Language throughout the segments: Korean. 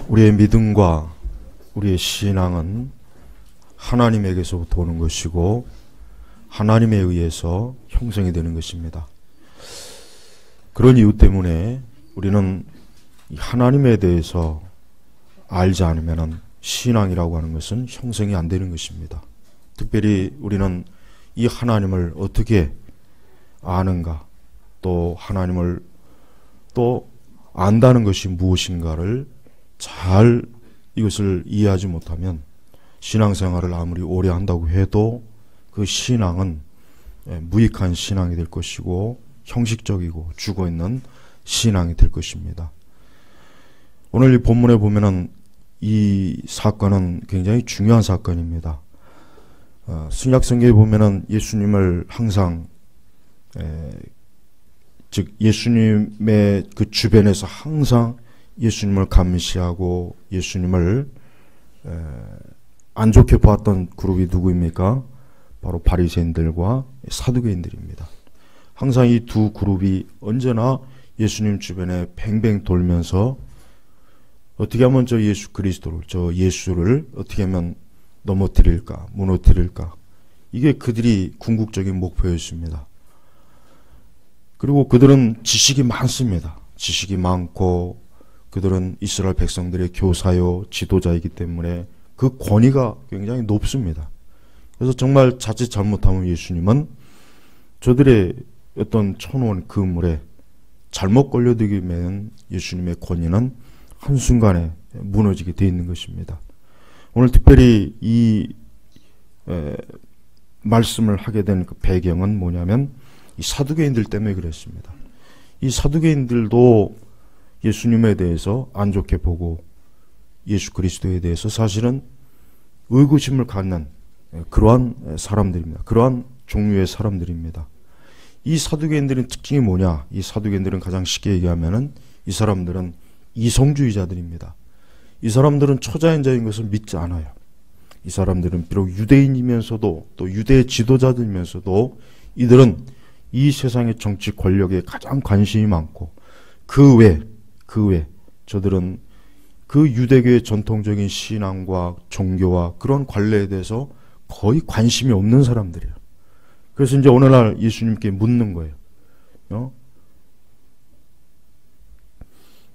우리의 믿음과 우리의 신앙은 하나님에게서부터 오는 것이고 하나님에 의해서 형성이 되는 것입니다. 그런 이유 때문에 우리는 하나님에 대해서 알지 않으면 신앙이라고 하는 것은 형성이 안 되는 것입니다. 특별히 우리는 이 하나님을 어떻게 아는가, 또 하나님을 또 안다는 것이 무엇인가를 잘 이것을 이해하지 못하면 신앙생활을 아무리 오래 한다고 해도 그 신앙은 무익한 신앙이 될 것이고 형식적이고 죽어있는 신앙이 될 것입니다. 오늘 이 본문에 보면은 이 사건은 굉장히 중요한 사건입니다. 신약성경에 보면은 예수님을 항상 즉 예수님의 그 주변에서 항상 예수님을 감시하고 예수님을 안 좋게 보았던 그룹이 누구입니까? 바로 바리새인들과 사두개인들입니다. 항상 이 두 그룹이 언제나 예수님 주변에 뱅뱅 돌면서 어떻게 하면 저 예수 그리스도를, 저 예수를 어떻게 하면 넘어뜨릴까, 무너뜨릴까, 이게 그들이 궁극적인 목표였습니다. 그리고 그들은 지식이 많습니다. 지식이 많고 그들은 이스라엘 백성들의 교사요 지도자이기 때문에 그 권위가 굉장히 높습니다. 그래서 정말 자칫 잘못하면 예수님은 저들의 어떤 천원 그 물에 잘못 걸려들기면 예수님의 권위는 한순간에 무너지게 되어 있는 것입니다. 오늘 특별히 이 말씀을 하게 된 그 배경은 뭐냐면 이 사두개인들 때문에 그랬습니다. 이 사두개인들도 예수님에 대해서 안 좋게 보고 예수 그리스도에 대해서 사실은 의구심을 갖는 그러한 사람들입니다. 그러한 종류의 사람들입니다. 이 사두개인들의 특징이 뭐냐? 이 사두개인들은 가장 쉽게 얘기하면은 이 사람들은 이성주의자들입니다. 이 사람들은 초자연적인 것을 믿지 않아요. 이 사람들은 비록 유대인이면서도 또 유대 지도자들이면서도 이들은 이 세상의 정치 권력에 가장 관심이 많고 그 외 저들은 그 유대교의 전통적인 신앙과 종교와 그런 관례에 대해서 거의 관심이 없는 사람들이에요. 그래서 이제 오늘날 예수님께 묻는 거예요.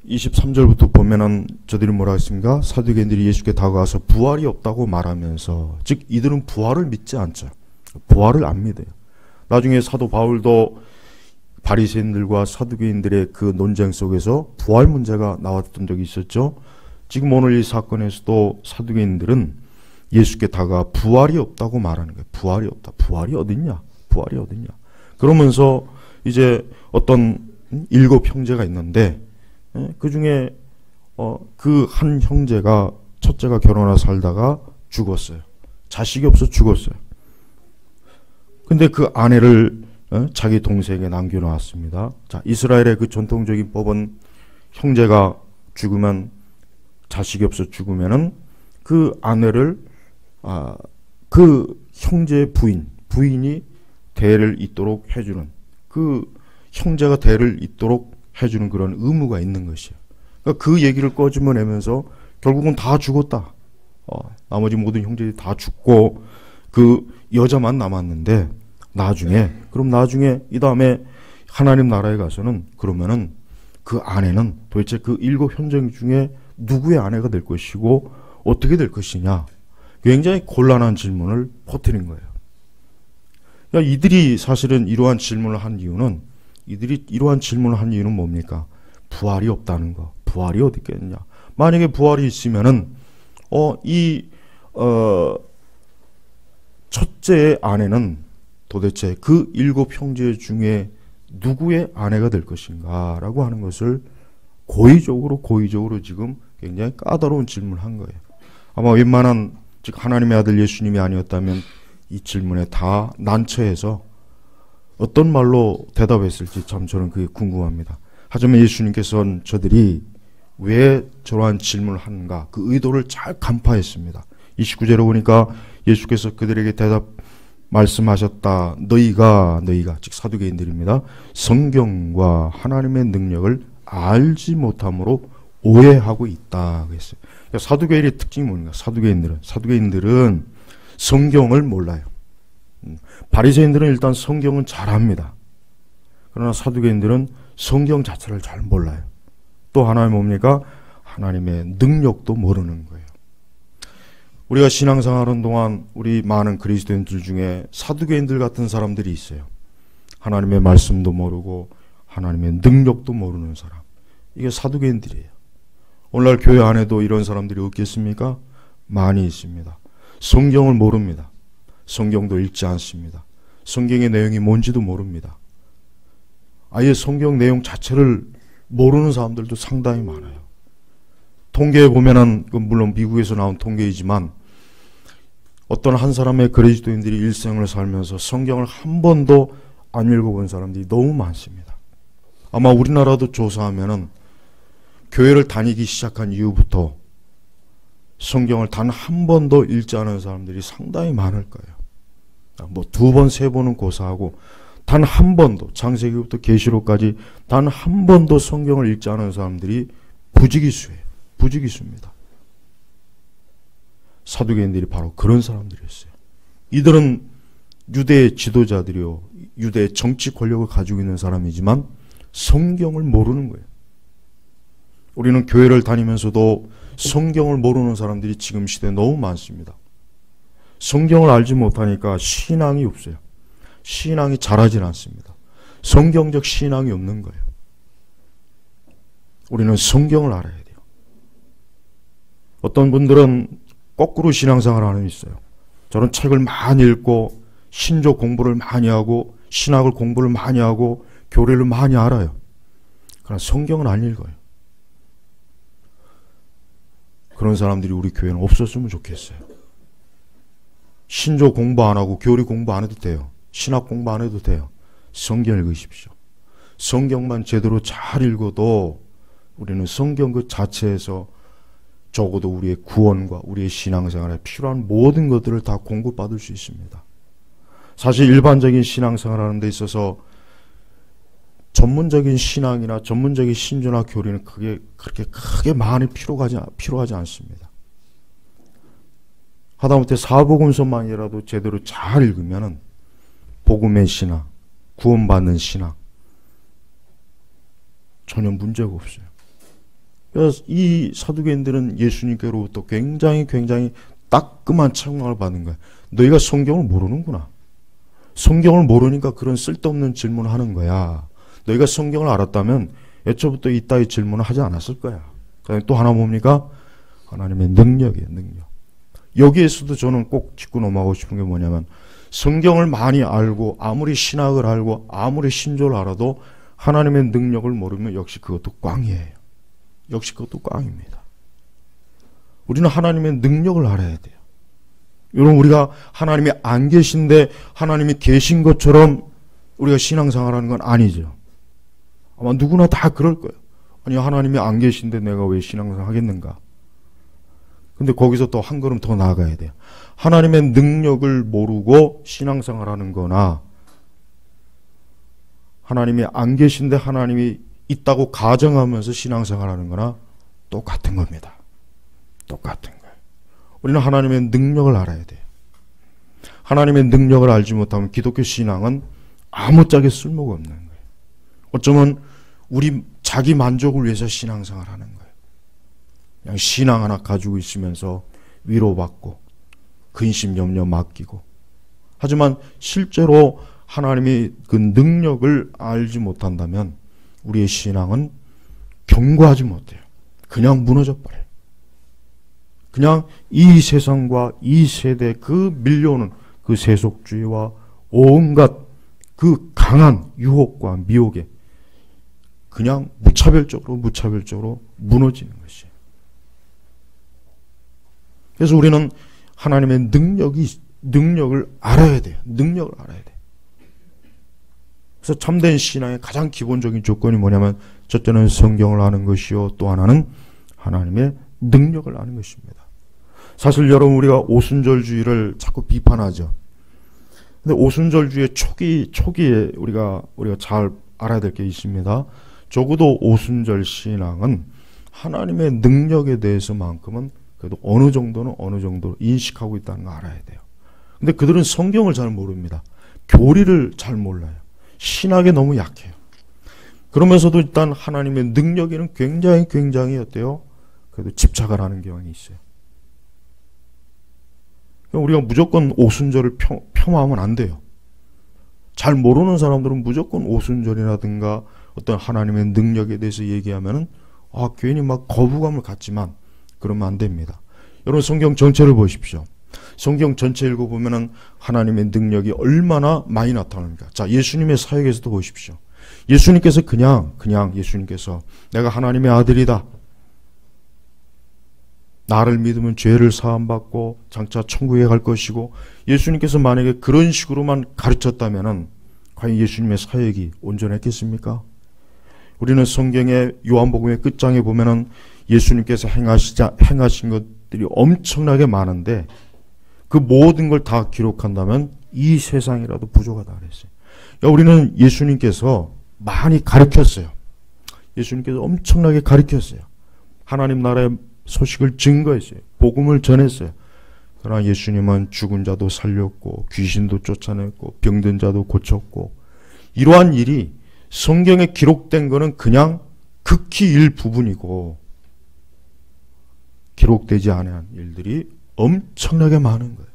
23절부터 보면은 저들이 뭐라 했습니까? 사두개인들이 예수께 다가와서 부활이 없다고 말하면서, 즉 이들은 부활을 믿지 않죠. 부활을 안 믿어요. 나중에 사도 바울도 바리새인들과 사두개인들의 그 논쟁 속에서 부활 문제가 나왔던 적이 있었죠. 지금 오늘 이 사건에서도 사두개인들은 예수께 다가와 부활이 없다고 말하는 거예요. 부활이 없다. 부활이 어딨냐? 부활이 어딨냐? 그러면서 이제 어떤 7 형제가 있는데 그 중에 그 한 형제가 첫째가 결혼하고 살다가 죽었어요. 자식이 없어 죽었어요. 근데 그 아내를 자기 동생에게 남겨놓았습니다. 자, 이스라엘의 그 전통적인 법은 형제가 죽으면, 자식이 없어 죽으면은 그 아내를 그 형제의 부인이 대를 잇도록 해주는, 그 형제가 대를 잇도록 해주는 그런 의무가 있는 것이에요. 그러니까 그 얘기를 꺼집어내면서 결국은 다 죽었다. 나머지 모든 형제들이 다 죽고 그 여자만 남았는데 나중에 이 다음에 하나님 나라에 가서는 그러면은 그 아내는 도대체 그 7 현장 중에 누구의 아내가 될 것이고 어떻게 될 것이냐. 굉장히 곤란한 질문을 퍼뜨린 거예요. 그러니까 이들이 사실은 이러한 질문을 한 이유는 뭡니까? 부활이 없다는 거. 부활이 어디 있겠느냐. 만약에 부활이 있으면은 첫째의 아내는 도대체 그 7 형제 중에 누구의 아내가 될 것인가 라고 하는 것을 고의적으로 지금 굉장히 까다로운 질문을 한 거예요. 아마 웬만한, 즉 하나님의 아들 예수님이 아니었다면 이 질문에 다 난처해서 어떤 말로 대답했을지 참 저는 그게 궁금합니다. 하지만 예수님께서는 저들이 왜 저러한 질문을 하는가 그 의도를 잘 간파했습니다. 29절에 보니까 예수께서 그들에게 말씀하셨다. 너희가 즉 사두개인들입니다. 성경과 하나님의 능력을 알지 못함으로 오해하고 있다 그랬어요. 그러니까 사두개인의 특징이 뭡니까? 사두개인들은 성경을 몰라요. 바리새인들은 일단 성경은 잘 압니다. 그러나 사두개인들은 성경 자체를 잘 몰라요. 또 하나는 뭡니까? 하나님의 능력도 모르는 거예요. 우리가 신앙생활하는 동안 우리 많은 그리스도인들 중에 사두개인들 같은 사람들이 있어요. 하나님의 말씀도 모르고 하나님의 능력도 모르는 사람. 이게 사두개인들이에요. 오늘날 교회 안에도 이런 사람들이 없겠습니까? 많이 있습니다. 성경을 모릅니다. 성경도 읽지 않습니다. 성경의 내용이 뭔지도 모릅니다. 아예 성경 내용 자체를 모르는 사람들도 상당히 많아요. 통계에 보면은 물론 미국에서 나온 통계이지만 어떤 한 사람의 그리스도인들이 일생을 살면서 성경을 한 번도 안 읽어본 사람들이 너무 많습니다. 아마 우리나라도 조사하면은 교회를 다니기 시작한 이후부터 성경을 단 한 번도 읽지 않은 사람들이 상당히 많을 거예요. 뭐 2번, 3번은 고사하고 단 한 번도 창세기부터 계시록까지 단 한 번도 성경을 읽지 않은 사람들이 부지기수예요. 부지기수입니다. 사두개인들이 바로 그런 사람들이었어요. 이들은 유대의 지도자들이요, 유대의 정치 권력을 가지고 있는 사람이지만 성경을 모르는 거예요. 우리는 교회를 다니면서도 성경을 모르는 사람들이 지금 시대에 너무 많습니다. 성경을 알지 못하니까 신앙이 없어요. 신앙이 자라질 않습니다. 성경적 신앙이 없는 거예요. 우리는 성경을 알아야 돼요. 어떤 분들은 거꾸로 신앙생활을 하는 게 있어요. 저는 책을 많이 읽고 신조 공부를 많이 하고 신학을 공부를 많이 하고 교리를 많이 알아요. 그러나 성경은 안 읽어요. 그런 사람들이 우리 교회는 없었으면 좋겠어요. 신조 공부 안 하고 교리 공부 안 해도 돼요. 신학 공부 안 해도 돼요. 성경 읽으십시오. 성경만 제대로 잘 읽어도 우리는 성경 그 자체에서 적어도 우리의 구원과 우리의 신앙생활에 필요한 모든 것들을 다 공급받을 수 있습니다. 사실 일반적인 신앙생활을 하는 데 있어서 전문적인 신앙이나 전문적인 신조나 교리는 그렇게 크게 많이 필요하지 않습니다. 하다못해 사복음서만이라도 제대로 잘 읽으면 복음의 신앙, 구원받는 신앙 전혀 문제가 없어요. 그래서 이 사두개인들은 예수님께로부터 굉장히 따끔한 책망을 받는 거예요. 너희가 성경을 모르는구나. 성경을 모르니까 그런 쓸데없는 질문을 하는 거야. 너희가 성경을 알았다면 애초부터 이따위 질문을 하지 않았을 거야. 그다음에 또 하나 뭡니까? 하나님의 능력이에요. 능력. 여기에서도 저는 꼭 짚고 넘어가고 싶은 게 뭐냐면 성경을 많이 알고 아무리 신학을 알고 아무리 신조를 알아도 하나님의 능력을 모르면 역시 그것도 꽝이에요. 역시 그것도 꽝입니다. 우리는 하나님의 능력을 알아야 돼요. 여러분, 우리가 하나님이 안 계신데 하나님이 계신 것처럼 우리가 신앙생활하는 건 아니죠. 아마 누구나 다 그럴 거예요. 아니, 하나님이 안 계신데 내가 왜 신앙생활 하겠는가? 근데 거기서 또 한 걸음 더 나아가야 돼요. 하나님의 능력을 모르고 신앙생활하는 거나 하나님이 안 계신데 하나님이 있다고 가정하면서 신앙생활하는 거나 똑같은 겁니다. 똑같은 거예요. 우리는 하나님의 능력을 알아야 돼요. 하나님의 능력을 알지 못하면 기독교 신앙은 아무짝에 쓸모가 없는 거예요. 어쩌면 우리 자기 만족을 위해서 신앙생활하는 거예요. 그냥 신앙 하나 가지고 있으면서 위로받고 근심 염려 맡기고, 하지만 실제로 하나님이 그 능력을 알지 못한다면 우리의 신앙은 견고하지 못해요. 그냥 무너져 버려요. 그냥 이 세상과 이 세대 그 밀려오는 그 세속주의와 온갖 그 강한 유혹과 미혹에 그냥 무차별적으로 무너지는 것이에요. 그래서 우리는 하나님의 능력을 알아야 돼요. 능력을 알아야 돼요. 그래서 참된 신앙의 가장 기본적인 조건이 뭐냐면 첫째는 성경을 아는 것이요, 또 하나는 하나님의 능력을 아는 것입니다. 사실 여러분, 우리가 오순절주의를 자꾸 비판하죠. 근데 오순절주의 초기에 우리가 잘 알아야 될 게 있습니다. 적어도 오순절 신앙은 하나님의 능력에 대해서만큼은 그래도 어느 정도는 어느 정도 인식하고 있다는 거 알아야 돼요. 근데 그들은 성경을 잘 모릅니다. 교리를 잘 몰라요. 신학에 너무 약해요. 그러면서도 일단 하나님의 능력에는 굉장히 어때요? 그래도 집착을 하는 경향이 있어요. 우리가 무조건 오순절을 폄하하면 안 돼요. 잘 모르는 사람들은 무조건 오순절이라든가 어떤 하나님의 능력에 대해서 얘기하면은 괜히 막 거부감을 갖지만 그러면 안 됩니다. 여러분 성경 전체를 보십시오. 성경 전체 읽어보면은 하나님의 능력이 얼마나 많이 나타납니까? 자, 예수님의 사역에서도 보십시오. 예수님께서 그냥 예수님께서 내가 하나님의 아들이다. 나를 믿으면 죄를 사함받고 장차 천국에 갈 것이고, 예수님께서 만약에 그런 식으로만 가르쳤다면은 과연 예수님의 사역이 온전했겠습니까? 우리는 성경의 요한복음의 끝장에 보면은 예수님께서 행하신 것들이 엄청나게 많은데 그 모든 걸 다 기록한다면 이 세상이라도 부족하다 그랬어요. 우리는 예수님께서 많이 가르쳤어요. 예수님께서 엄청나게 가르쳤어요. 하나님 나라의 소식을 증거했어요. 복음을 전했어요. 그러나 예수님은 죽은 자도 살렸고 귀신도 쫓아냈고 병든 자도 고쳤고, 이러한 일이 성경에 기록된 거는 그냥 극히 일부분이고 기록되지 않은 일들이 엄청나게 많은 거예요.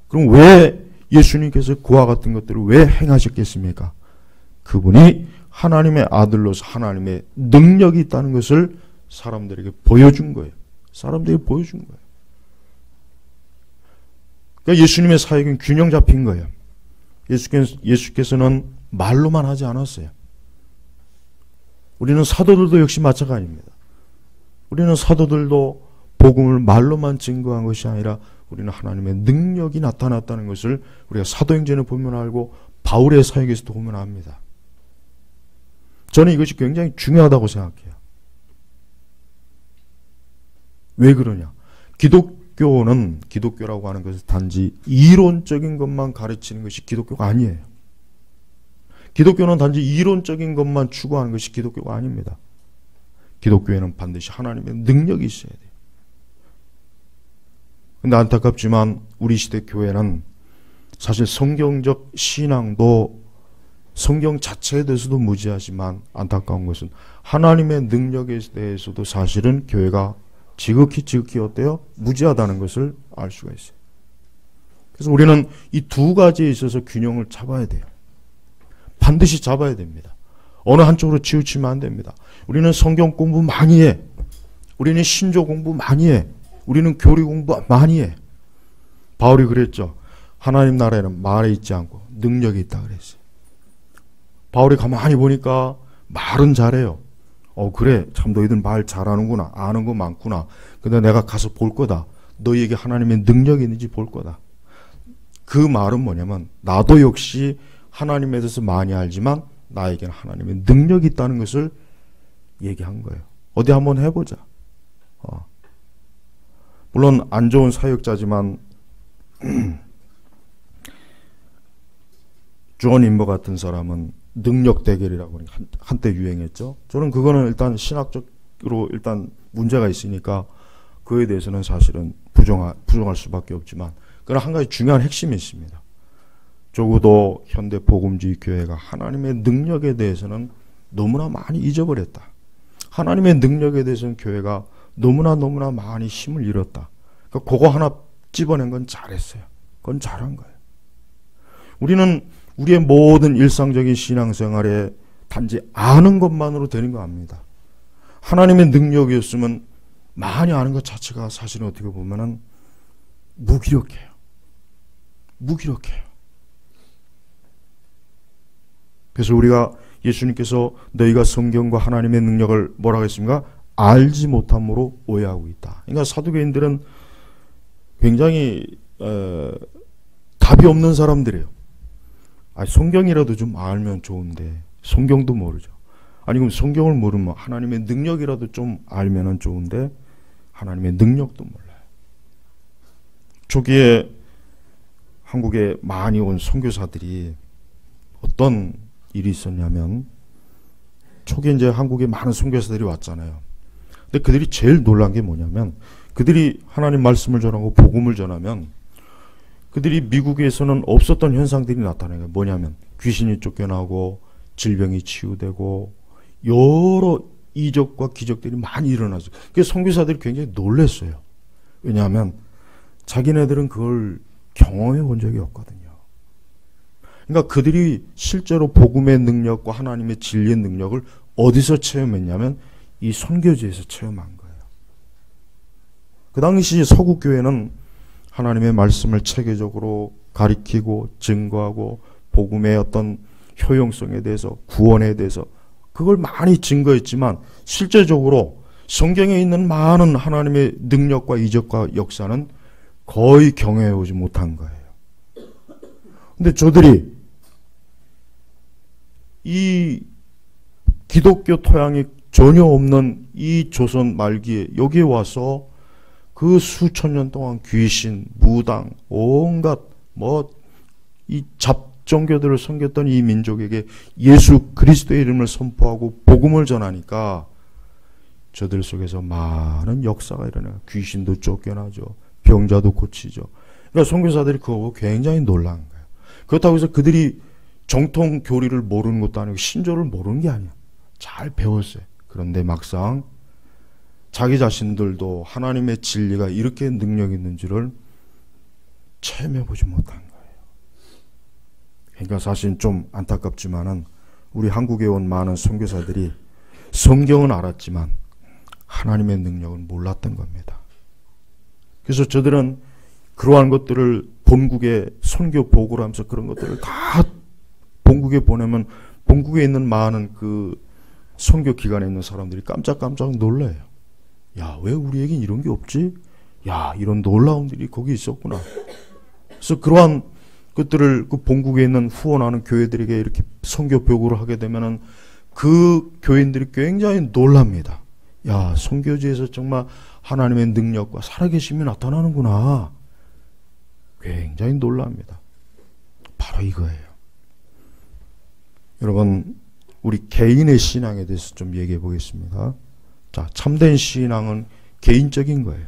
그럼 왜 예수님께서 그와 같은 것들을 왜 행하셨겠습니까? 그분이 하나님의 아들로서 하나님의 능력이 있다는 것을 사람들에게 보여준 거예요. 사람들에게 보여준 거예요. 그러니까 예수님의 사역은 균형 잡힌 거예요. 예수께서는 말로만 하지 않았어요. 우리는 사도들도 역시 마찬가지입니다. 우리는 사도들도 복음을 말로만 증거한 것이 아니라 우리는 하나님의 능력이 나타났다는 것을 우리가 사도행전을 보면 알고 바울의 사역에서도 보면 압니다. 저는 이것이 굉장히 중요하다고 생각해요. 왜 그러냐? 기독교라고 하는 것은 단지 이론적인 것만 가르치는 것이 기독교가 아니에요. 기독교는 단지 이론적인 것만 추구하는 것이 기독교가 아닙니다. 기독교에는 반드시 하나님의 능력이 있어야 돼요. 근데 안타깝지만 우리 시대 교회는 사실 성경적 신앙도 성경 자체에 대해서도 무지하지만 안타까운 것은 하나님의 능력에 대해서도 사실은 교회가 지극히 어때요? 무지하다는 것을 알 수가 있어요. 그래서 우리는 이 두 가지에 있어서 균형을 잡아야 돼요. 반드시 잡아야 됩니다. 어느 한쪽으로 치우치면 안 됩니다. 우리는 성경 공부 많이 해. 우리는 신조 공부 많이 해. 우리는 교리 공부 많이 해. 바울이 그랬죠. 하나님 나라에는 말에 있지 않고 능력이 있다 그랬어요. 바울이 가만히 보니까 말은 잘해요. 그래, 참 너희들 말 잘하는구나. 아는 거 많구나. 근데 내가 가서 볼 거다. 너희에게 하나님의 능력이 있는지 볼 거다. 그 말은 뭐냐면 나도 역시 하나님에 대해서 많이 알지만 나에게는 하나님의 능력이 있다는 것을 얘기한 거예요. 어디 한번 해보자. 물론 안 좋은 사역자지만 존 인버 같은 사람은 능력 대결이라고 한때 유행했죠. 저는 그거는 일단 신학적으로 일단 문제가 있으니까 그에 대해서는 사실은 부정할 수밖에 없지만, 그러나 한 가지 중요한 핵심이 있습니다. 적어도 현대 복음주의 교회가 하나님의 능력에 대해서는 너무나 많이 잊어버렸다. 하나님의 능력에 대해서는 교회가 너무나 많이 힘을 잃었다. 그러니까 그거 하나 집어낸 건 잘했어요. 그건 잘한 거예요. 우리는 우리의 모든 일상적인 신앙생활에 단지 아는 것만으로 되는 거 압니다. 하나님의 능력이었으면 많이 아는 것 자체가 사실은 어떻게 보면은 무기력해요. 그래서 우리가 예수님께서 너희가 성경과 하나님의 능력을 뭐라고 했습니까? 알지 못함으로 오해하고 있다. 그러니까 사두개인들은 굉장히 답이 없는 사람들이에요. 성경이라도 좀 알면 좋은데 성경도 모르죠. 아니 그럼 성경을 모르면 하나님의 능력이라도 좀 알면 좋은데 하나님의 능력도 몰라요. 초기에 한국에 많이 온 선교사들이 어떤 일이 있었냐면, 초기에 이제 한국에 많은 선교사들이 왔잖아요. 근데 그들이 제일 놀란 게 뭐냐면 그들이 하나님 말씀을 전하고 복음을 전하면 그들이 미국에서는 없었던 현상들이 나타나는 거예요. 뭐냐면 귀신이 쫓겨나고 질병이 치유되고 여러 이적과 기적들이 많이 일어나죠. 그래서 선교사들이 굉장히 놀랐어요. 왜냐하면 자기네들은 그걸 경험해 본 적이 없거든요. 그러니까 그들이 실제로 복음의 능력과 하나님의 진리의 능력을 어디서 체험했냐면 이 선교지에서 체험한 거예요. 그 당시 서구교회는 하나님의 말씀을 체계적으로 가리키고 증거하고 복음의 어떤 효용성에 대해서 구원에 대해서 그걸 많이 증거했지만 실제적으로 성경에 있는 많은 하나님의 능력과 이적과 역사는 거의 경험해 오지 못한 거예요. 근데 저들이 이 기독교 토양이 전혀 없는 이 조선 말기에 여기에 와서 그 수천 년 동안 귀신, 무당, 온갖 이 잡종교들을 섬겼던 이 민족에게 예수 그리스도의 이름을 선포하고 복음을 전하니까 저들 속에서 많은 역사가 일어나요. 귀신도 쫓겨나죠. 병자도 고치죠. 그러니까 선교사들이 그거 보고 굉장히 놀란 거예요. 그렇다고 해서 그들이 정통 교리를 모르는 것도 아니고 신조를 모르는 게 아니야. 잘 배웠어요. 그런데 막상 자기 자신들도 하나님의 진리가 이렇게 능력 있는 줄을 체험해보지 못한 거예요. 그러니까 사실 좀 안타깝지만은 우리 한국에 온 많은 선교사들이 성경은 알았지만 하나님의 능력은 몰랐던 겁니다. 그래서 저들은 그러한 것들을 본국에 선교 보고를 하면서 그런 것들을 다 본국에 보내면 본국에 있는 많은 그 선교 기관에 있는 사람들이 깜짝깜짝 놀라요. 야, 왜 우리에겐 이런 게 없지? 야, 이런 놀라운 일이 거기 있었구나. 그래서 그러한 것들을 그 본국에 있는 후원하는 교회들에게 이렇게 선교 보고를 하게 되면은 그 교인들이 굉장히 놀랍니다. 야, 선교지에서 정말 하나님의 능력과 살아계심이 나타나는구나. 굉장히 놀랍니다. 바로 이거예요. 여러분, 우리 개인의 신앙에 대해서 좀 얘기해 보겠습니다. 자, 참된 신앙은 개인적인 거예요.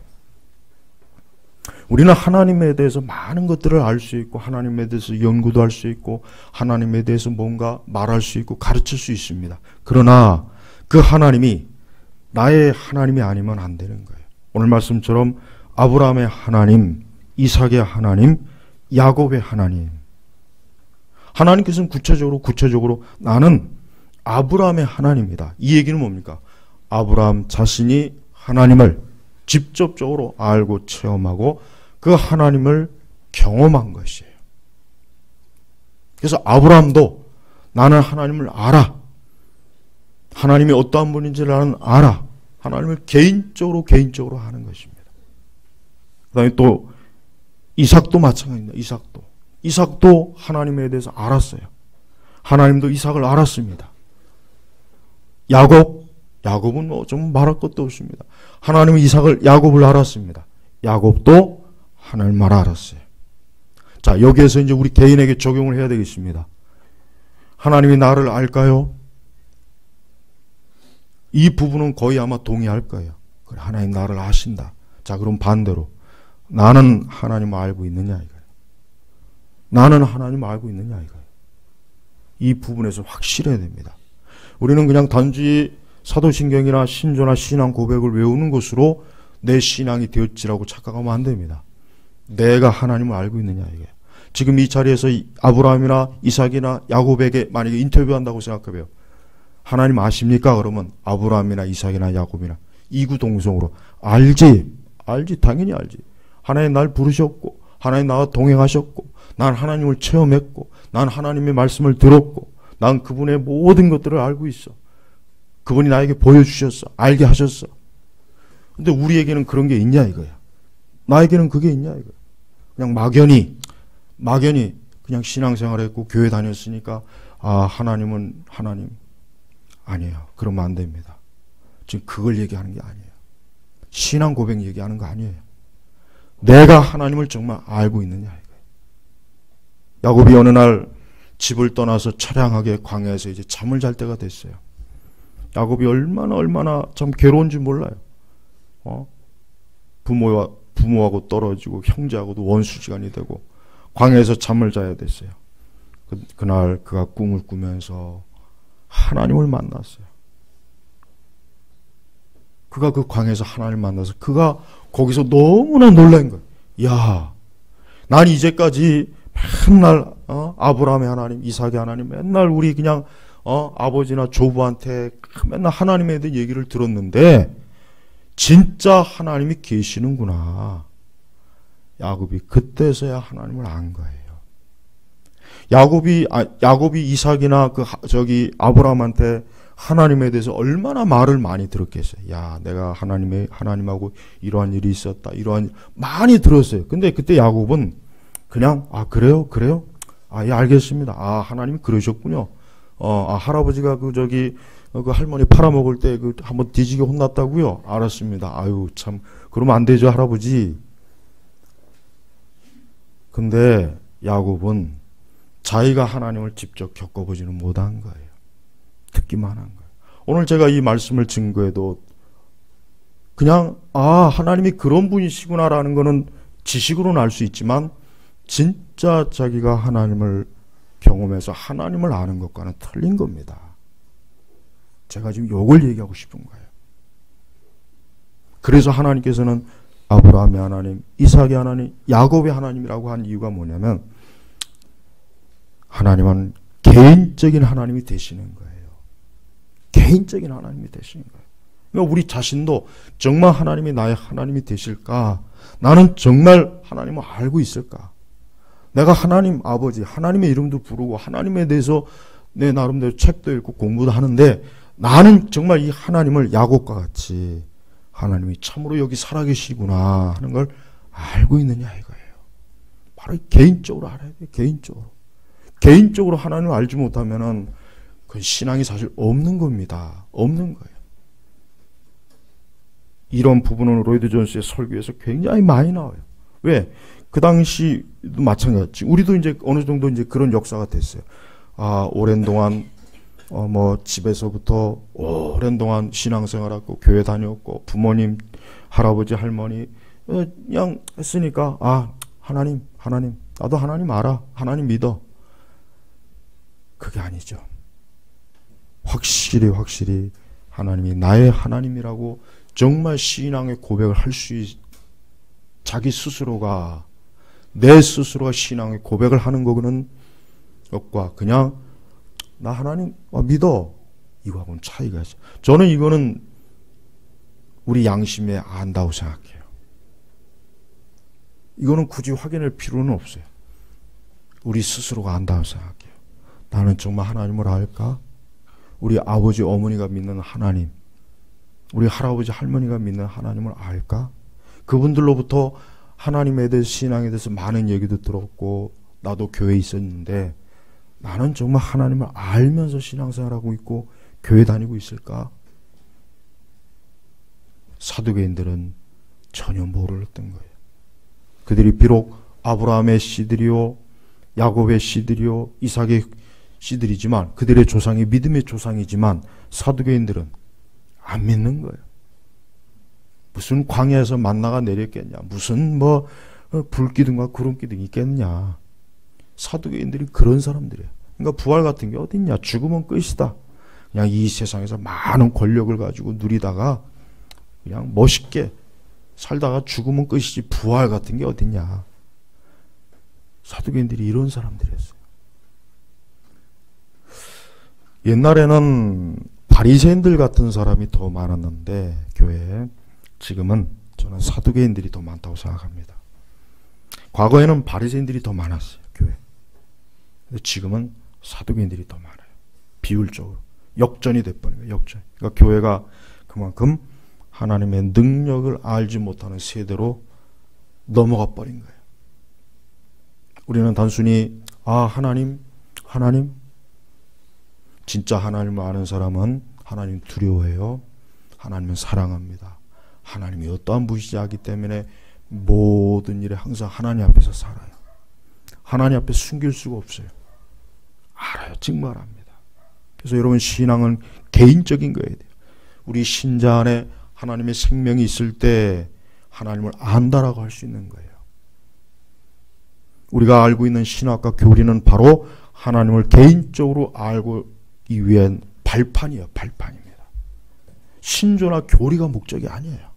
우리는 하나님에 대해서 많은 것들을 알 수 있고 하나님에 대해서 연구도 할 수 있고 하나님에 대해서 뭔가 말할 수 있고 가르칠 수 있습니다. 그러나 그 하나님이 나의 하나님이 아니면 안 되는 거예요. 오늘 말씀처럼 아브라함의 하나님, 이삭의 하나님, 야곱의 하나님. 하나님께서는 구체적으로 나는 아브라함의 하나님이다. 이 얘기는 뭡니까? 아브라함 자신이 하나님을 직접적으로 알고 체험하고 그 하나님을 경험한 것이에요. 그래서 아브라함도 나는 하나님을 알아. 하나님이 어떠한 분인지를 나는 알아. 하나님을 개인적으로 하는 것입니다. 그 다음에 또 이삭도 마찬가지입니다. 이삭도 하나님에 대해서 알았어요. 하나님도 이삭을 알았습니다. 야곱은 뭐 좀 말할 것도 없습니다. 하나님은 야곱을 알았습니다. 야곱도 하나님을 알았어요. 자, 여기에서 이제 우리 개인에게 적용을 해야 되겠습니다. 하나님이 나를 알까요? 이 부분은 거의 아마 동의할 거예요. 그래, 하나님 나를 아신다. 자, 그럼 반대로 나는 하나님을 알고 있느냐 이거예요. 나는 하나님을 알고 있느냐 이거예요. 이 부분에서 확실해야 됩니다. 우리는 그냥 단지 사도신경이나 신조나 신앙 고백을 외우는 것으로 내 신앙이 되었지라고 착각하면 안 됩니다. 내가 하나님을 알고 있느냐 이게. 지금 이 자리에서 아브라함이나 이삭이나 야곱에게 만약에 인터뷰한다고 생각해봐요. 하나님 아십니까? 그러면 아브라함이나 이삭이나 야곱이나 이구동성으로 알지, 당연히 알지. 하나님 날 부르셨고 하나님 나와 동행하셨고 난 하나님을 체험했고 난 하나님의 말씀을 들었고 난 그분의 모든 것들을 알고 있어. 그분이 나에게 보여주셨어. 알게 하셨어. 근데 우리에게는 그런 게 있냐 이거야. 나에게는 그게 있냐 이거야. 그냥 막연히 그냥 신앙생활 했고 교회 다녔으니까 하나님은 하나님. 아니에요. 그러면 안 됩니다. 지금 그걸 얘기하는 게 아니에요. 신앙 고백 얘기하는 거 아니에요. 내가 하나님을 정말 알고 있느냐 이거예요. 야곱이 어느 날 집을 떠나서 처량하게 광야에서 이제 잠을 잘 때가 됐어요. 야곱이 얼마나 참 괴로운지 몰라요. 어? 부모하고 떨어지고 형제하고도 원수지간이 되고 광야에서 잠을 자야 됐어요. 그날 그가 꿈을 꾸면서 하나님을 만났어요. 그가 그 광야에서 하나님을 만나서 그가 거기서 너무나 놀란 거예요. 야, 난 이제까지 맨날 아브라함의 하나님, 이삭의 하나님, 맨날 우리 그냥 아버지나 조부한테 맨날 하나님에 대한 얘기를 들었는데 진짜 하나님이 계시는구나. 야곱이 그때서야 하나님을 안 거예요. 야곱이 이삭이나 아브라함한테 하나님에 대해서 얼마나 말을 많이 들었겠어요. 야, 내가 하나님하고 이러한 일이 있었다. 이러한 일 많이 들었어요. 근데 그때 야곱은 그냥 그래요? 예, 알겠습니다. 하나님이 그러셨군요. 할아버지가 그 할머니 팔아먹을 때 한번 뒤지게 혼났다고요? 알았습니다. 아유, 참, 그러면 안 되죠, 할아버지. 근데 야곱은 자기가 하나님을 직접 겪어보지는 못한 거예요. 듣기만 한 거예요. 오늘 제가 이 말씀을 증거해도 그냥 하나님이 그런 분이시구나라는 거는 지식으로는 알 수 있지만 진짜 자기가 하나님을 경험해서 하나님을 아는 것과는 틀린 겁니다. 제가 지금 이걸 얘기하고 싶은 거예요. 그래서 하나님께서는 아브라함의 하나님, 이삭의 하나님, 야곱의 하나님이라고 한 이유가 뭐냐면 하나님은 개인적인 하나님이 되시는 거예요. 개인적인 하나님이 되시는 거예요. 그러니까 우리 자신도 정말 하나님이 나의 하나님이 되실까? 나는 정말 하나님을 알고 있을까? 내가 하나님 아버지, 하나님의 이름도 부르고 하나님에 대해서 내 나름대로 책도 읽고 공부도 하는데 나는 정말 이 하나님을 야곱과 같이 하나님이 참으로 여기 살아계시구나 하는 걸 알고 있느냐 이거예요. 바로 개인적으로 알아야 돼요. 개인적으로 하나님을 알지 못하면은 그 신앙이 사실 없는 겁니다. 없는 거예요. 이런 부분은 로이드 존스의 설교에서 굉장히 많이 나와요. 왜? 그 당시도 마찬가지. 우리도 이제 어느 정도 이제 그런 역사가 됐어요. 오랜 동안 집에서부터 오랜 동안 신앙생활하고 교회 다녔고 부모님, 할아버지, 할머니 그냥 했으니까 하나님 나도 하나님 알아. 하나님 믿어. 그게 아니죠. 확실히 하나님이 나의 하나님이라고 정말 신앙의 고백을 할 수 자기 스스로가 내 스스로가 신앙의 고백을 하는 거는 것과 그냥 나 하나님 믿어 이거하고는 차이가 있어요. 저는 이거는 우리 양심에 안다고 생각해요. 이거는 굳이 확인할 필요는 없어요. 우리 스스로가 안다고 생각해요. 나는 정말 하나님을 알까? 우리 아버지 어머니가 믿는 하나님, 우리 할아버지 할머니가 믿는 하나님을 알까? 그분들로부터 하나님에 대해서 신앙에 대해서 많은 얘기도 들었고 나도 교회에 있었는데 나는 정말 하나님을 알면서 신앙생활하고 있고 교회 다니고 있을까? 사두개인들은 전혀 모르었던 거예요. 그들이 비록 아브라함의 씨들이요 야곱의 씨들이요 이삭의 씨들이지만 그들의 조상이 믿음의 조상이지만 사두개인들은 안 믿는 거예요. 무슨 광야에서 만나가 내렸겠냐, 무슨 불기둥과 구름기둥이 있겠냐. 사두개인들이 그런 사람들이에요. 그러니까 부활 같은 게 어딨냐. 죽으면 끝이다. 그냥 이 세상에서 많은 권력을 가지고 누리다가 그냥 멋있게 살다가 죽으면 끝이지 부활 같은 게 어딨냐. 사두개인들이 이런 사람들이었어요. 옛날에는 바리새인들 같은 사람이 더 많았는데 교회에 지금은 저는 사두개인들이 더 많다고 생각합니다. 과거에는 바리새인들이 더 많았어요. 교회. 근데 지금은 사두개인들이 더 많아요. 비율적으로. 역전이 돼버린 거예요. 역전. 그러니까 교회가 그만큼 하나님의 능력을 알지 못하는 세대로 넘어가 버린 거예요. 우리는 단순히 하나님 진짜 하나님을 아는 사람은 하나님 두려워해요. 하나님은 사랑합니다. 하나님이 어떠한 분이시지 알기 때문에 모든 일에 항상 하나님 앞에서 살아요. 하나님 앞에 숨길 수가 없어요. 알아요. 정말 압니다. 그래서 여러분 신앙은 개인적인 거여야 돼요. 우리 신자 안에 하나님의 생명이 있을 때 하나님을 안다라고 할 수 있는 거예요. 우리가 알고 있는 신학과 교리는 바로 하나님을 개인적으로 알기 위한 발판이에요. 발판입니다. 신조나 교리가 목적이 아니에요.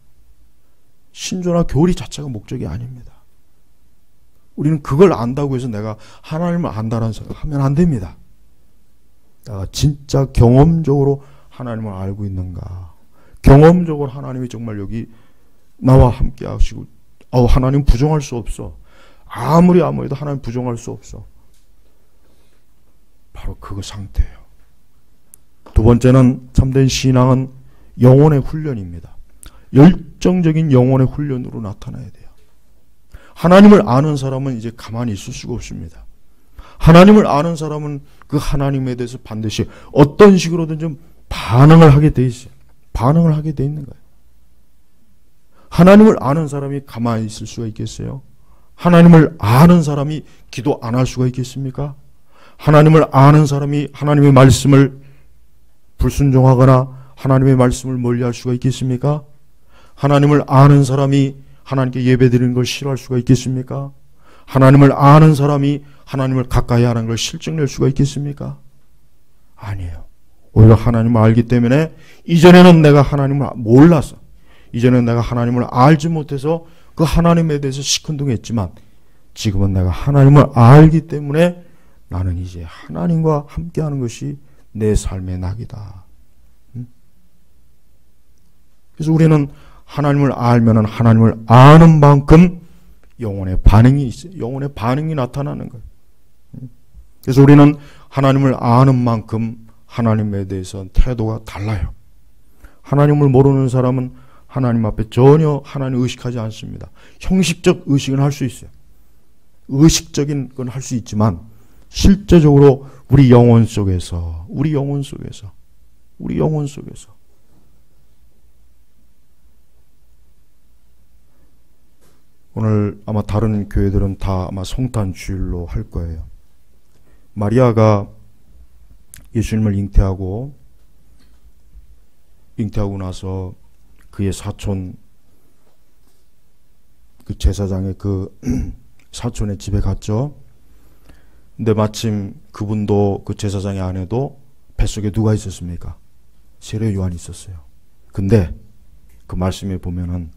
신조나 교리 자체가 목적이 아닙니다. 우리는 그걸 안다고 해서 내가 하나님을 안다는 생각하면 안 됩니다. 내가 진짜 경험적으로 하나님을 알고 있는가? 경험적으로 하나님이 정말 여기 나와 함께 하시고, 하나님 부정할 수 없어. 아무리 해도 하나님 부정할 수 없어. 바로 그 상태예요. 두 번째는 참된 신앙은 영혼의 훈련입니다. 열정적인 영혼의 훈련으로 나타나야 돼요. 하나님을 아는 사람은 이제 가만히 있을 수가 없습니다. 하나님을 아는 사람은 그 하나님에 대해서 반드시 어떤 식으로든 좀 반응을 하게 돼 있어요. 반응을 하게 돼 있는 거예요. 하나님을 아는 사람이 가만히 있을 수가 있겠어요? 하나님을 아는 사람이 기도 안 할 수가 있겠습니까? 하나님을 아는 사람이 하나님의 말씀을 불순종하거나 하나님의 말씀을 멀리할 수가 있겠습니까? 하나님을 아는 사람이 하나님께 예배드리는 걸 싫어할 수가 있겠습니까? 하나님을 아는 사람이 하나님을 가까이 하는 걸 실증낼 수가 있겠습니까? 아니에요. 오히려 하나님을 알기 때문에 이전에는 내가 하나님을 몰라서, 이전에는 내가 하나님을 알지 못해서 그 하나님에 대해서 시큰둥했지만 지금은 내가 하나님을 알기 때문에 나는 이제 하나님과 함께하는 것이 내 삶의 낙이다. 그래서 우리는 하나님을 알면은 하나님을 아는 만큼 영혼의 반응이 있어요. 영혼의 반응이 나타나는 거예요. 그래서 우리는 하나님을 아는 만큼 하나님에 대해서 태도가 달라요. 하나님을 모르는 사람은 하나님 앞에 전혀 하나님 의식하지 않습니다. 형식적 의식은 할 수 있어요. 의식적인 건 할 수 있지만 실제적으로 우리 영혼 속에서 오늘 아마 다른 교회들은 다 아마 성탄 주일로 할 거예요. 마리아가 예수님을 잉태하고 나서 그의 사촌, 그 제사장의 그 사촌의 집에 갔죠. 근데 마침 그분도, 그 제사장의 아내도 뱃속에 누가 있었습니까? 세례 요한이 있었어요. 근데 그 말씀에 보면은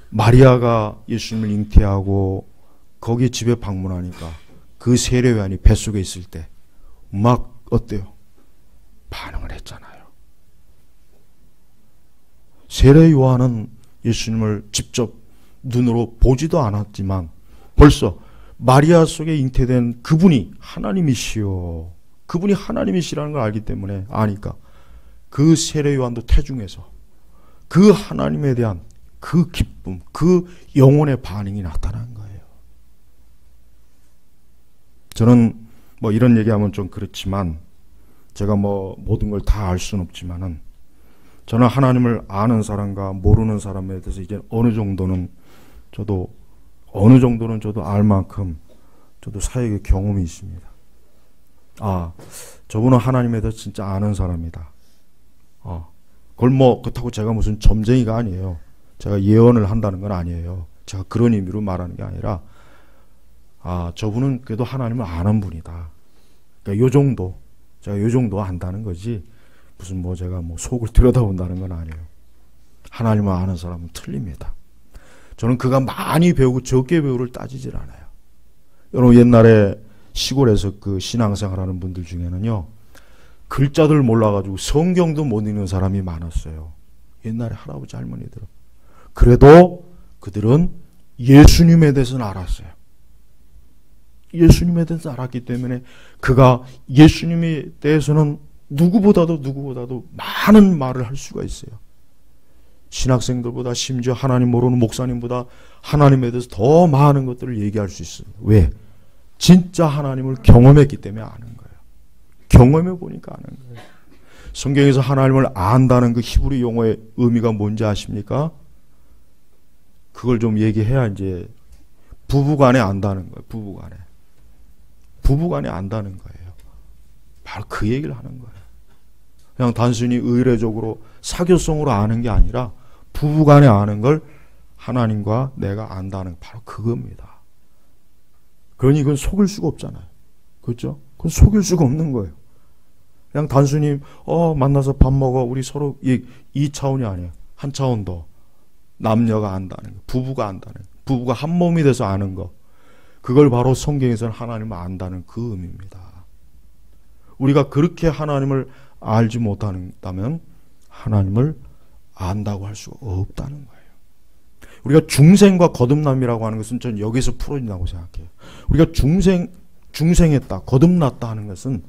마리아가 예수님을 잉태하고 거기 집에 방문하니까 그 세례 요한이 뱃속에 있을 때 막 어때요? 반응을 했잖아요. 세례 요한은 예수님을 직접 눈으로 보지도 않았지만 벌써 마리아 속에 잉태된 그분이 하나님이시요, 그분이 하나님이시라는 걸 알기 때문에, 아니까 그 세례 요한도 태중에서 그 하나님에 대한 그 기쁨, 그 영혼의 반응이 나타난 거예요. 저는 뭐 이런 얘기하면 좀 그렇지만, 제가 뭐 모든 걸 다 알 수는 없지만은, 저는 하나님을 아는 사람과 모르는 사람에 대해서 이제 어느 정도는 저도 알 만큼 저도 사역의 경험이 있습니다. 저분은 하나님에 대해서 진짜 아는 사람이다. 그걸 뭐 그렇다고 제가 무슨 점쟁이가 아니에요. 제가 예언을 한다는 건 아니에요. 제가 그런 의미로 말하는 게 아니라, 저분은 그래도 하나님을 아는 분이다. 그러니까 요 정도, 제가 요 정도 안다는 거지, 무슨 뭐 제가 뭐 속을 들여다본다는 건 아니에요. 하나님을 아는 사람은 틀립니다. 저는 그가 많이 배우고 적게 배우를 따지질 않아요. 여러분, 옛날에 시골에서 그 신앙생활하는 분들 중에는요, 글자들 몰라가지고 성경도 못 읽는 사람이 많았어요. 옛날에 할아버지 할머니들은. 그래도 그들은 예수님에 대해서는 알았어요. 예수님에 대해서 알았기 때문에 그가 예수님에 대해서는 누구보다도 많은 말을 할 수가 있어요. 신학생들보다, 심지어 하나님 모르는 목사님보다 하나님에 대해서 더 많은 것들을 얘기할 수 있어요. 왜? 진짜 하나님을 경험했기 때문에 아는 거예요. 경험해 보니까 아는 거예요. 성경에서 하나님을 안다는 그 히브리 용어의 의미가 뭔지 아십니까? 그걸 좀 얘기해야 이제 부부간에 안다는 거예요. 부부간에 안다는 거예요. 바로 그 얘기를 하는 거예요. 그냥 단순히 의례적으로 사교성으로 아는 게 아니라 부부간에 아는 걸 하나님과 내가 안다는 바로 그겁니다. 그러니 이건 속일 수가 없잖아요. 그렇죠? 그건 속일 수가 없는 거예요. 그냥 단순히 만나서 밥 먹어 우리 서로 이 차원이 아니에요. 한 차원 더. 남녀가 안다는 거, 부부가 안다는 거, 부부가 한 몸이 돼서 아는 거, 그걸 바로 성경에서는 하나님을 안다는 그 의미입니다. 우리가 그렇게 하나님을 알지 못한다면 하나님을 안다고 할 수가 없다는 거예요. 우리가 중생과 거듭남이라고 하는 것은 저는 여기서 풀어진다고 생각해요. 우리가 중생했다, 거듭났다 하는 것은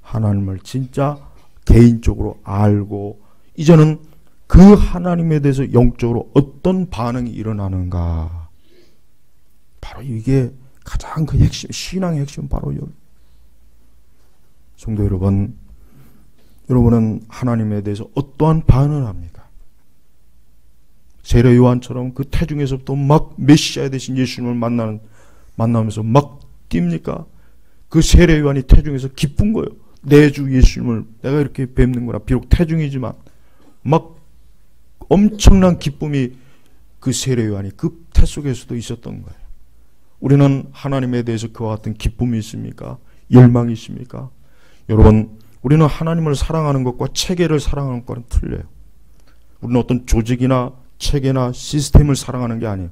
하나님을 진짜 개인적으로 알고 이제는 그 하나님에 대해서 영적으로 어떤 반응이 일어나는가. 바로 이게 가장 그 핵심, 신앙의 핵심은 바로 여기. 성도 여러분, 여러분은 하나님에 대해서 어떠한 반응을 합니까? 세례 요한처럼 그 태중에서부터 막 메시아 되신 예수님을 만나면서 막 뜁니까? 그 세례 요한이 태중에서 기쁜 거예요. 내 주 예수님을 내가 이렇게 뵙는구나. 비록 태중이지만 막 엄청난 기쁨이 그 세례 요한이 그 태 속에서도 있었던 거예요. 우리는 하나님에 대해서 그와 같은 기쁨이 있습니까? 열망이 있습니까? 여러분, 우리는 하나님을 사랑하는 것과 체계를 사랑하는 것과는 틀려요. 우리는 어떤 조직이나 체계나 시스템을 사랑하는 게 아니에요.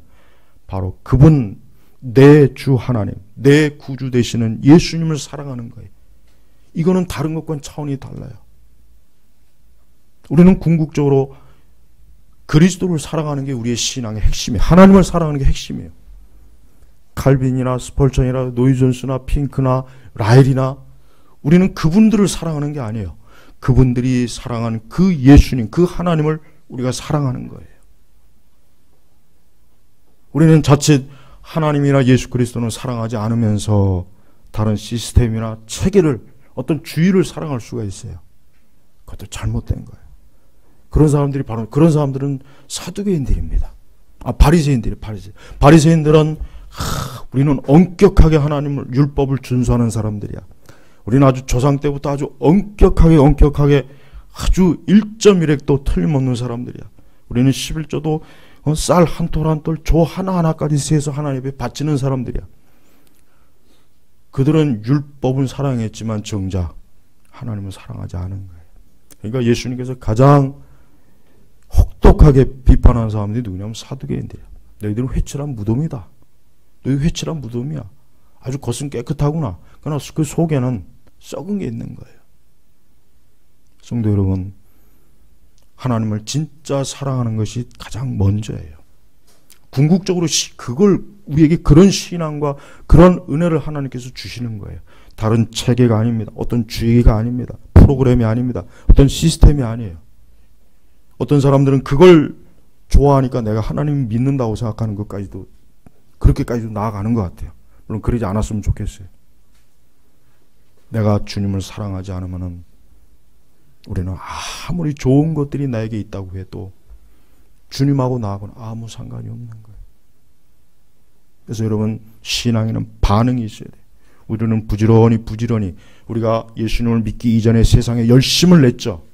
바로 그분, 내 주 하나님, 내 구주 되시는 예수님을 사랑하는 거예요. 이거는 다른 것과는 차원이 달라요. 우리는 궁극적으로 그리스도를 사랑하는 게 우리의 신앙의 핵심이에요. 하나님을 사랑하는 게 핵심이에요. 칼빈이나 스펄전이나 노이존스나 핑크나 라일이나 우리는 그분들을 사랑하는 게 아니에요. 그분들이 사랑하는 그 예수님, 그 하나님을 우리가 사랑하는 거예요. 우리는 자칫 하나님이나 예수 그리스도는 사랑하지 않으면서 다른 시스템이나 체계를 어떤 주의를 사랑할 수가 있어요. 그것도 잘못된 거예요. 그런 사람들은 사두개인들입니다. 바리새인들은 우리는 엄격하게 하나님을 율법을 준수하는 사람들이야. 우리는 아주 조상 때부터 아주 엄격하게 아주 1.1획도 틀림없는 사람들이야. 우리는 11조도 쌀 한 톨 한 톨 조 하나하나까지 세서 하나님 앞에 바치는 사람들이야. 그들은 율법은 사랑했지만 정작 하나님을 사랑하지 않은 거예요. 그러니까 예수님께서 가장 혹독하게 비판하는 사람들이 누구냐면 사두개인들이야. 너희들은 회칠한 무덤이다. 너희 회칠한 무덤이야. 아주 겉은 깨끗하구나. 그러나 그 속에는 썩은 게 있는 거예요. 성도 여러분, 하나님을 진짜 사랑하는 것이 가장 먼저예요. 궁극적으로 그걸 우리에게 그런 신앙과 그런 은혜를 하나님께서 주시는 거예요. 다른 체계가 아닙니다. 어떤 주의가 아닙니다. 프로그램이 아닙니다. 어떤 시스템이 아니에요. 어떤 사람들은 그걸 좋아하니까 내가 하나님 믿는다고 생각하는 것까지도 그렇게까지도 나아가는 것 같아요. 물론 그러지 않았으면 좋겠어요. 내가 주님을 사랑하지 않으면은 우리는 아무리 좋은 것들이 나에게 있다고 해도 주님하고 나하고는 아무 상관이 없는 거예요. 그래서 여러분, 신앙에는 반응이 있어야 돼요. 우리는 부지런히 우리가 예수님을 믿기 이전에 세상에 열심을 냈죠.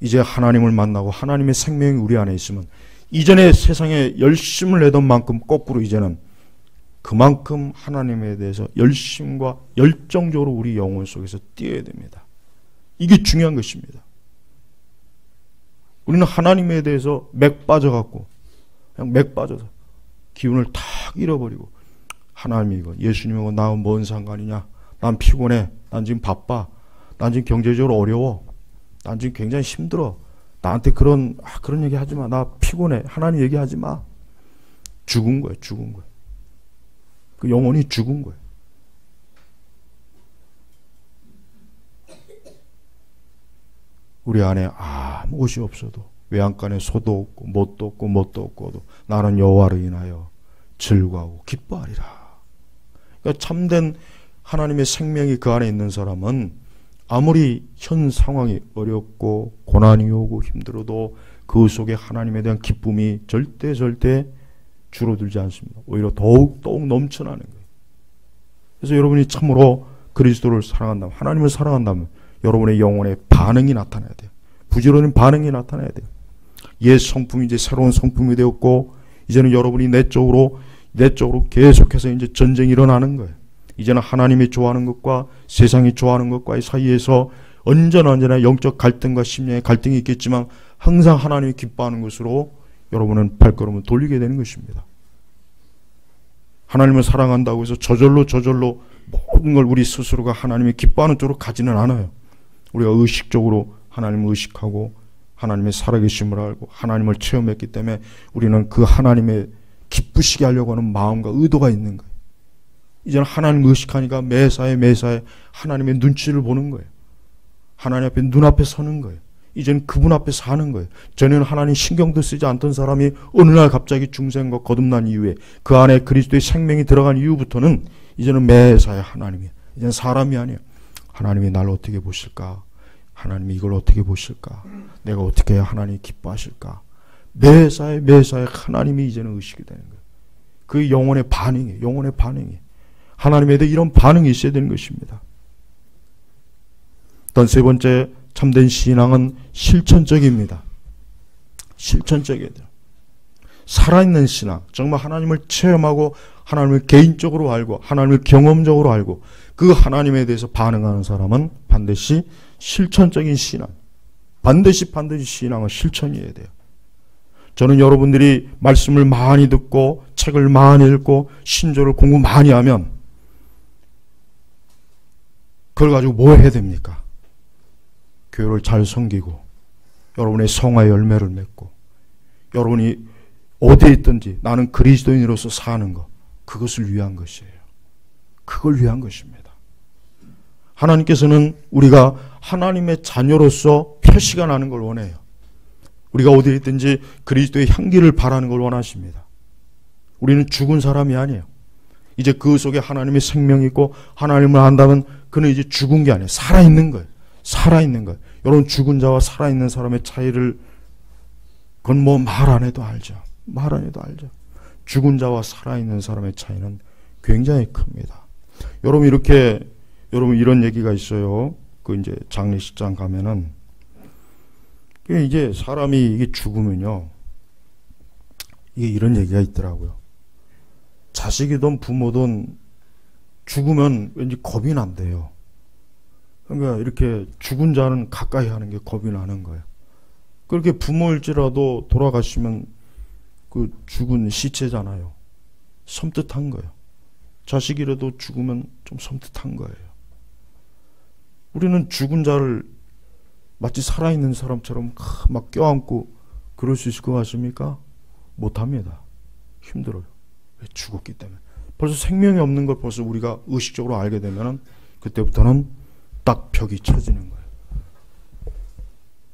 이제 하나님을 만나고 하나님의 생명이 우리 안에 있으면 이전에 세상에 열심을 내던 만큼 거꾸로 이제는 그만큼 하나님에 대해서 열심과 열정적으로 우리 영혼 속에서 뛰어야 됩니다. 이게 중요한 것입니다. 우리는 하나님에 대해서 맥 빠져갖고 그냥 맥 빠져서 기운을 탁 잃어버리고 하나님이고 예수님하고 나하고 뭔 상관이냐. 난 피곤해. 난 지금 바빠. 난 지금 경제적으로 어려워. 난 지금 굉장히 힘들어. 나한테 그런 얘기 하지 마. 나 피곤해. 하나님 얘기하지 마. 죽은 거예요. 그 영혼이 죽은 거예요. 우리 안에 아무것이 없어도 외양간에 소도 없고 뭣도 없고도 나는 여호와를 인하여 즐거워하고 기뻐하리라. 그러니까 참된 하나님의 생명이 그 안에 있는 사람은 아무리 현 상황이 어렵고 고난이 오고 힘들어도 그 속에 하나님에 대한 기쁨이 절대 줄어들지 않습니다. 오히려 더욱 넘쳐나는 거예요. 그래서 여러분이 참으로 그리스도를 사랑한다면, 하나님을 사랑한다면 여러분의 영혼에 반응이 나타나야 돼요. 부지런히 반응이 나타나야 돼요. 옛 성품이 이제 새로운 성품이 되었고, 이제는 여러분이 내적으로 계속해서 이제 전쟁이 일어나는 거예요. 이제는 하나님이 좋아하는 것과 세상이 좋아하는 것과의 사이에서 언제나 영적 갈등과 심령의 갈등이 있겠지만 항상 하나님이 기뻐하는 것으로 여러분은 발걸음을 돌리게 되는 것입니다. 하나님을 사랑한다고 해서 저절로 모든 걸 우리 스스로가 하나님이 기뻐하는 쪽으로 가지는 않아요. 우리가 의식적으로 하나님을 의식하고 하나님의 살아계심을 알고 하나님을 체험했기 때문에 우리는 그 하나님의 기쁘시게 하려고 하는 마음과 의도가 있는 거예요. 이제는 하나님을 의식하니까 매사에 하나님의 눈치를 보는 거예요. 하나님 앞에 눈앞에 서는 거예요. 이제는 그분 앞에 사는 거예요. 전에는 하나님 신경도 쓰지 않던 사람이 어느 날 갑자기 중생과 거듭난 이후에 그 안에 그리스도의 생명이 들어간 이후부터는 이제는 매사에 하나님이, 이제는 사람이 아니에요. 하나님이 나를 어떻게 보실까? 하나님이 이걸 어떻게 보실까? 내가 어떻게 해야 하나님이 기뻐하실까? 매사에 하나님이 이제는 의식이 되는 거예요. 그 영혼의 반응이. 하나님에 대해 이런 반응이 있어야 되는 것입니다. 또 세 번째, 참된 신앙은 실천적입니다. 실천적이어야 돼요. 살아있는 신앙, 정말 하나님을 체험하고 하나님을 개인적으로 알고 하나님을 경험적으로 알고 그 하나님에 대해서 반응하는 사람은 반드시 실천적인 신앙, 반드시 신앙은 실천이어야 돼요. 저는 여러분들이 말씀을 많이 듣고 책을 많이 읽고 신조를 공부 많이 하면 그걸 가지고 뭐 해야 됩니까? 교회를 잘 섬기고 여러분의 성화의 열매를 맺고 여러분이 어디에 있든지 나는 그리스도인으로서 사는 것, 그것을 위한 것이에요. 그걸 위한 것입니다. 하나님께서는 우리가 하나님의 자녀로서 표시가 나는 걸 원해요. 우리가 어디에 있든지 그리스도의 향기를 바라는 걸 원하십니다. 우리는 죽은 사람이 아니에요. 이제 그 속에 하나님의 생명이 있고 하나님을 안다면 그는 이제 죽은 게 아니에요. 살아있는 거예요. 살아있는 거예요. 여러분, 죽은 자와 살아있는 사람의 차이를 그건 뭐 말 안 해도 알죠. 말 안 해도 알죠. 죽은 자와 살아있는 사람의 차이는 굉장히 큽니다. 여러분 이런 얘기가 있어요. 그 이제 장례식장 가면은 이제 사람이 이게 죽으면요. 이게 이런 얘기가 있더라고요. 자식이든 부모든 죽으면 왠지 겁이 난대요. 그러니까 이렇게 죽은 자는 가까이 하는 게 겁이 나는 거예요. 그렇게 부모일지라도 돌아가시면 그 죽은 시체잖아요. 섬뜩한 거예요. 자식이라도 죽으면 좀 섬뜩한 거예요. 우리는 죽은 자를 마치 살아있는 사람처럼 막 껴안고 그럴 수 있을 것 같습니까? 못합니다. 힘들어요. 왜? 죽었기 때문에. 벌써 생명이 없는 걸 벌써 우리가 의식적으로 알게 되면 그때부터는 딱 벽이 쳐지는 거예요.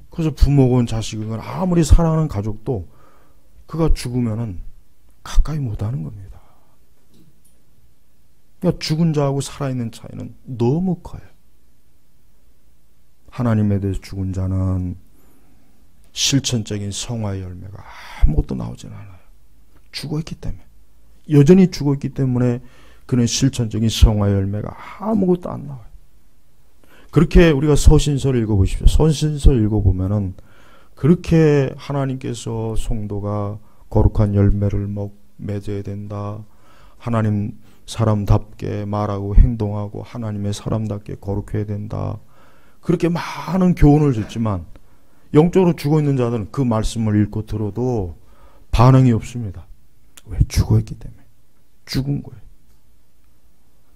그래서 부모건 자식이건 아무리 사랑하는 가족도 그가 죽으면은 가까이 못하는 겁니다. 그러니까 죽은 자하고 살아있는 차이는 너무 커요. 하나님에 대해서 죽은 자는 실천적인 성화의 열매가 아무것도 나오진 않아요. 죽어있기 때문에. 여전히 죽어있기 때문에 그는 실천적인 성화의 열매가 아무것도 안 나와요. 그렇게 우리가 서신서를 읽어보십시오. 서신서를 읽어보면은 그렇게 하나님께서 성도가 거룩한 열매를 맺어야 된다. 하나님 사람답게 말하고 행동하고 하나님의 사람답게 거룩해야 된다. 그렇게 많은 교훈을 줬지만 영적으로 죽어있는 자들은 그 말씀을 읽고 들어도 반응이 없습니다. 왜? 죽어있기 때문에. 죽은 거예요.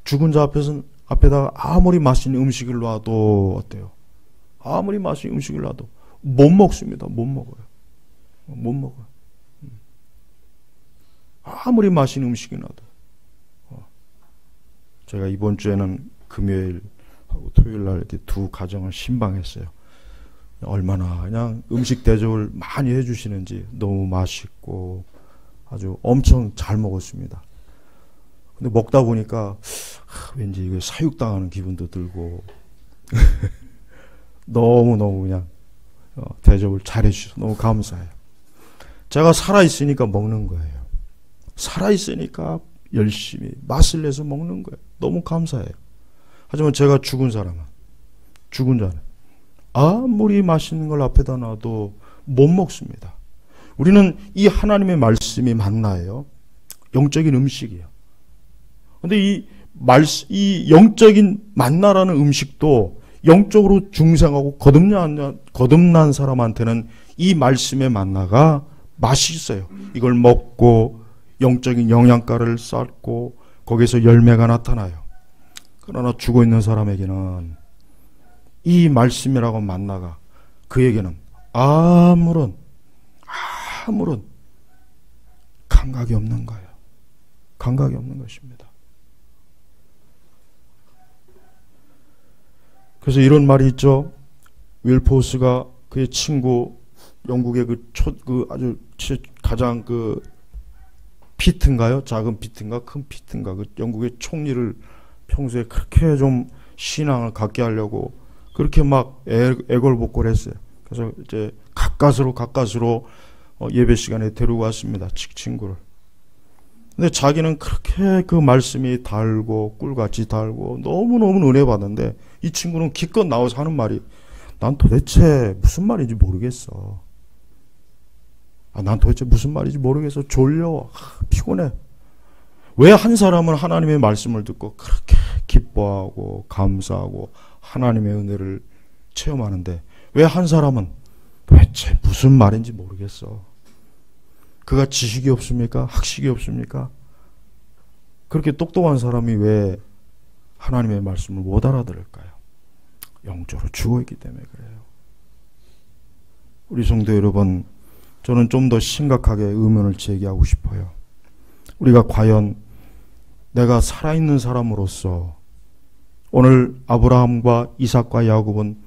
죽은 자 앞에다가 아무리 맛있는 음식을 놔도 어때요? 아무리 맛있는 음식을 놔도 못 먹습니다. 못 먹어요. 못 먹어요. 아무리 맛있는 음식이 놔도. 제가 이번 주에는 금요일하고 토요일날 이렇게 두 가정을 신방했어요. 얼마나 그냥 음식 대접을 많이 해주시는지 너무 맛있고 아주 엄청 잘 먹었습니다. 근데 먹다 보니까 왠지 이거 사육당하는 기분도 들고 너무너무 그냥 대접을 잘해주셔서 너무 감사해요. 제가 살아있으니까 먹는 거예요. 살아있으니까 열심히 맛을 내서 먹는 거예요. 너무 감사해요. 하지만 제가 죽은 자는 아무리 맛있는 걸 앞에다 놔도 못 먹습니다. 우리는 이 하나님의 말씀이 만나예요. 영적인 음식이에요. 근데 이 영적인 만나라는 음식도 영적으로 중생하고 거듭난 사람한테는 이 말씀의 만나가 맛있어요. 이걸 먹고 영적인 영양가를 쌓고 거기서 열매가 나타나요. 그러나 죽어 있는 사람에게는 이 말씀이라고 만나가 그에게는 아무런 감각이 없는 거예요. 감각이 없는 것입니다. 그래서 이런 말이 있죠. 윌포스가 그의 친구 영국의 아주 가장 피트인가요? 작은 피트인가? 큰 피트인가? 그 영국의 총리를 평소에 그렇게 좀 신앙을 갖게 하려고 그렇게 막 애걸복걸했어요. 그래서 이제 가까스로 예배 시간에 데리고 왔습니다. 친구를. 근데 자기는 그렇게 그 말씀이 달고 꿀같이 달고 너무너무 은혜 받는데 이 친구는 기껏 나와서 하는 말이 난 도대체 무슨 말인지 모르겠어. 난 도대체 무슨 말인지 모르겠어. 졸려. 피곤해. 왜 한 사람은 하나님의 말씀을 듣고 그렇게 기뻐하고 감사하고 하나님의 은혜를 체험하는데 왜 한 사람은 도대체 무슨 말인지 모르겠어. 그가 지식이 없습니까? 학식이 없습니까? 그렇게 똑똑한 사람이 왜 하나님의 말씀을 못 알아들을까요? 영적으로 죽어있기 때문에 그래요. 우리 성도 여러분, 저는 좀 더 심각하게 의문을 제기하고 싶어요. 우리가 과연 내가 살아있는 사람으로서 오늘 아브라함과 이삭과 야곱은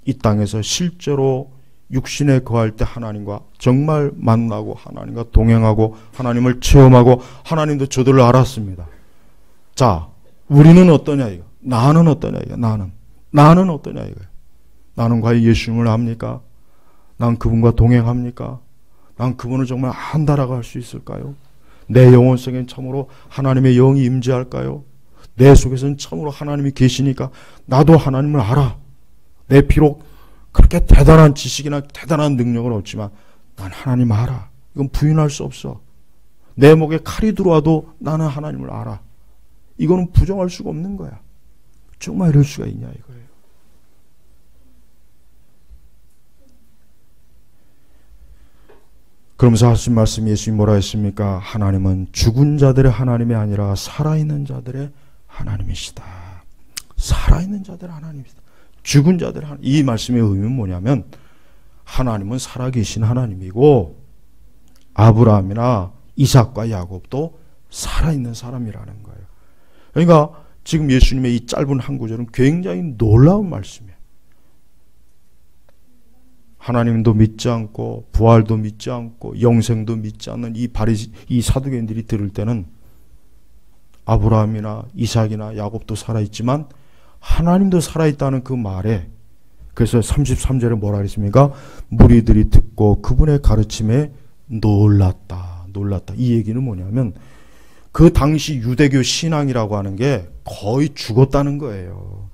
이 땅에서 실제로 육신에 거할 때 하나님과 정말 만나고 하나님과 동행하고 하나님을 체험하고 하나님도 저들을 알았습니다. 자, 우리는 어떠냐 이거. 나는 어떠냐 이거. 나는 어떠냐 이거. 나는 과연 예수님을 압니까? 난 그분과 동행합니까? 난 그분을 정말 안다라고 할 수 있을까요? 내 영혼성엔 참으로 하나님의 영이 임재할까요? 내 속에서는 참으로 하나님이 계시니까 나도 하나님을 알아. 내 비록 그렇게 대단한 지식이나 대단한 능력은 없지만 난 하나님 알아. 이건 부인할 수 없어. 내 목에 칼이 들어와도 나는 하나님을 알아. 이거는 부정할 수가 없는 거야. 정말 이럴 수가 있냐 이거예요. 그러면서 하신 말씀이 예수님이 뭐라 했습니까? 하나님은 죽은 자들의 하나님이 아니라 살아있는 자들의 하나님이시다. 살아있는 자들의 하나님이시다. 죽은 자들의 하나님. 이 말씀의 의미는 뭐냐면 하나님은 살아계신 하나님이고 아브라함이나 이삭과 야곱도 살아있는 사람이라는 거예요. 그러니까 지금 예수님의 이 짧은 한 구절은 굉장히 놀라운 말씀이에요. 하나님도 믿지 않고 부활도 믿지 않고 영생도 믿지 않는 이 사두개인들이 들을 때는 아브라함이나 이삭이나 야곱도 살아있지만 하나님도 살아있다는 그 말에 그래서 33절에 뭐라 그랬습니까? 무리들이 듣고 그분의 가르침에 놀랐다. 이 얘기는 뭐냐면 그 당시 유대교 신앙이라고 하는 게 거의 죽었다는 거예요.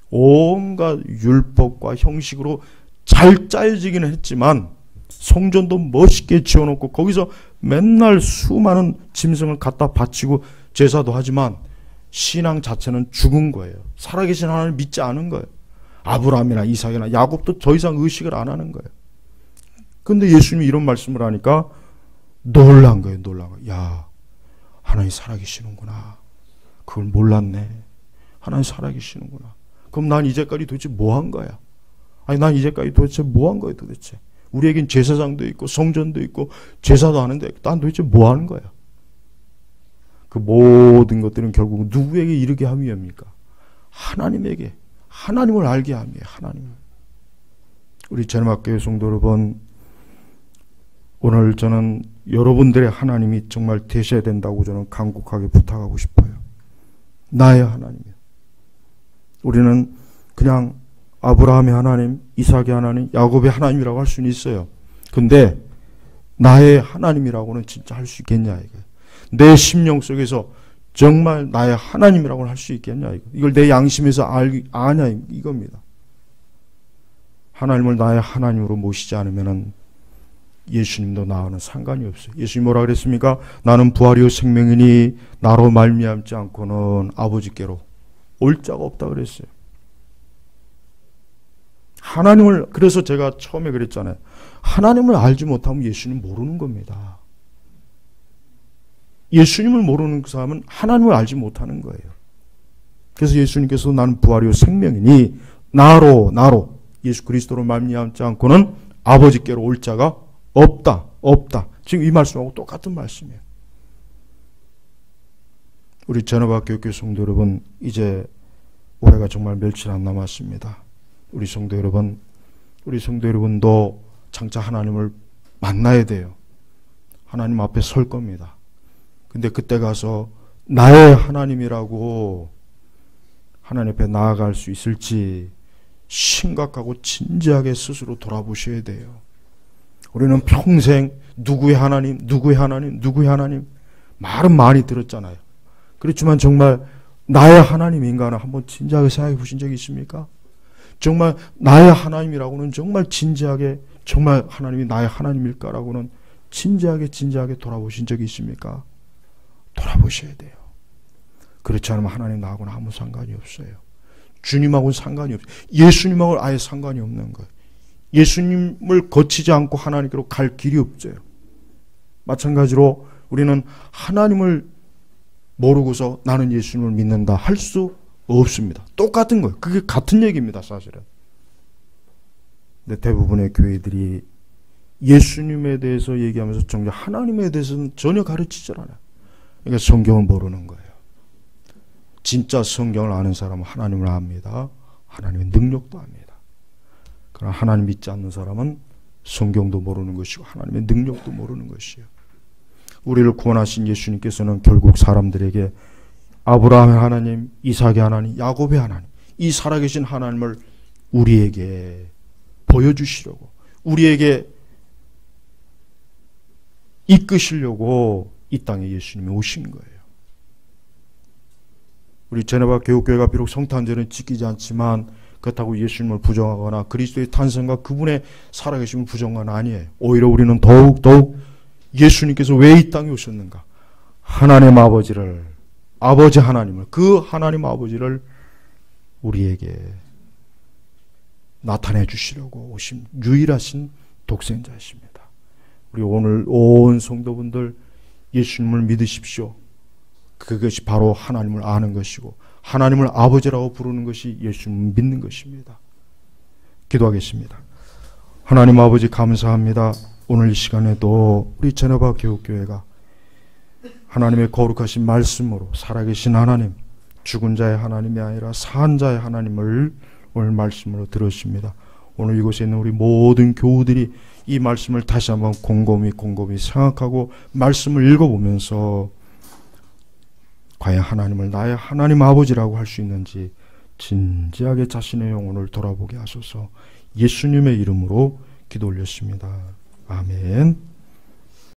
온갖 율법과 형식으로 잘 짜여지기는 했지만 성전도 멋있게 지어놓고 거기서 맨날 수많은 짐승을 갖다 바치고 제사도 하지만 신앙 자체는 죽은 거예요. 살아계신 하나님을 믿지 않은 거예요. 아브라함이나 이삭이나 야곱도 더 이상 의식을 안 하는 거예요. 근데 예수님이 이런 말씀을 하니까 놀란 거예요. 야, 하나님 살아계시는구나. 그걸 몰랐네. 하나님 살아계시는구나. 그럼 난 이제까지 도대체 뭐 한 거야? 난 이제까지 도대체 뭐 한 거야 도대체? 우리에겐 제사장도 있고 성전도 있고 제사도 하는데 난 도대체 뭐 하는 거야? 그 모든 것들은 결국 누구에게 이르게 함이 위함입니까? 하나님에게, 하나님을 알게 함이에요. 하나님을. 우리 제노학교회 성도 여러분, 오늘 저는 여러분들의 하나님이 정말 되셔야 된다고 저는 간곡하게 부탁하고 싶어요. 나의 하나님이요. 우리는 그냥 아브라함의 하나님, 이삭의 하나님, 야곱의 하나님이라고 할 수는 있어요. 근데 나의 하나님이라고는 진짜 할 수 있겠냐 이거예요. 내 심령 속에서 정말 나의 하나님이라고 할 수 있겠냐 이걸 내 양심에서 아냐 이겁니다. 하나님을 나의 하나님으로 모시지 않으면은 예수님도 나와는 상관이 없어요. 예수님 뭐라 그랬습니까? 나는 부활이요 생명이니 나로 말미암지 않고는 아버지께로 올 자가 없다 그랬어요. 하나님을, 그래서 제가 처음에 그랬잖아요. 하나님을 알지 못하면 예수님 모르는 겁니다. 예수님을 모르는 그 사람은 하나님을 알지 못하는 거예요. 그래서 예수님께서 나는 부활이요 생명이니 나로 예수 그리스도로 말미암지 않고는 아버지께로 올 자가 없다. 지금 이 말씀하고 똑같은 말씀이에요. 우리 제노바교육교 성도 여러분, 이제 올해가 정말 며칠 안 남았습니다. 우리 성도 여러분도 장차 하나님을 만나야 돼요. 하나님 앞에 설 겁니다. 근데 그때 가서 나의 하나님이라고 하나님 앞에 나아갈 수 있을지 심각하고 진지하게 스스로 돌아보셔야 돼요. 우리는 평생 누구의 하나님 말은 많이 들었잖아요. 그렇지만 정말 나의 하나님인가는 한번 진지하게 생각해 보신 적이 있습니까? 정말 나의 하나님이라고는 정말 진지하게, 정말 하나님이 나의 하나님일까라고는 진지하게 돌아보신 적이 있습니까? 돌아보셔야 돼요. 그렇지 않으면 하나님 나하고는 아무 상관이 없어요. 주님하고는 상관이 없어요. 예수님하고는 아예 상관이 없는 거예요. 예수님을 거치지 않고 하나님께로 갈 길이 없어요. 마찬가지로 우리는 하나님을 모르고서 나는 예수님을 믿는다 할 수 없습니다. 똑같은 거예요. 그게 같은 얘기입니다, 사실은. 근데 대부분의 교회들이 예수님에 대해서 얘기하면서 정작 하나님에 대해서는 전혀 가르치질 않아요. 그러니까 성경을 모르는 거예요. 진짜 성경을 아는 사람은 하나님을 압니다. 하나님의 능력도 압니다. 그러나 하나님 믿지 않는 사람은 성경도 모르는 것이고 하나님의 능력도 모르는 것이에요. 우리를 구원하신 예수님께서는 결국 사람들에게 아브라함의 하나님, 이삭의 하나님, 야곱의 하나님, 이 살아계신 하나님을 우리에게 보여주시려고, 우리에게 이끄시려고 이 땅에 예수님이 오신 거예요. 우리 제네바 교육교회가 비록 성탄절은 지키지 않지만 그렇다고 예수님을 부정하거나 그리스도의 탄생과 그분의 살아계심을 부정하는 아니에요. 오히려 우리는 더욱 예수님께서 왜 이 땅에 오셨는가? 하나님 아버지 하나님을, 그 하나님 아버지를 우리에게 나타내 주시려고 오신 유일하신 독생자이십니다. 우리 오늘 온 성도분들 예수님을 믿으십시오. 그것이 바로 하나님을 아는 것이고 하나님을 아버지라고 부르는 것이 예수님을 믿는 것입니다. 기도하겠습니다. 하나님 아버지 감사합니다. 오늘 이 시간에도 우리 제네바 교육교회가 하나님의 거룩하신 말씀으로 살아계신 하나님, 죽은 자의 하나님이 아니라 산 자의 하나님을 오늘 말씀으로 들었습니다. 오늘 이곳에 있는 우리 모든 교우들이 이 말씀을 다시 한번 곰곰이 생각하고 말씀을 읽어보면서 과연 하나님을 나의 하나님 아버지라고 할 수 있는지 진지하게 자신의 영혼을 돌아보게 하소서. 예수님의 이름으로 기도 올렸습니다. 아멘.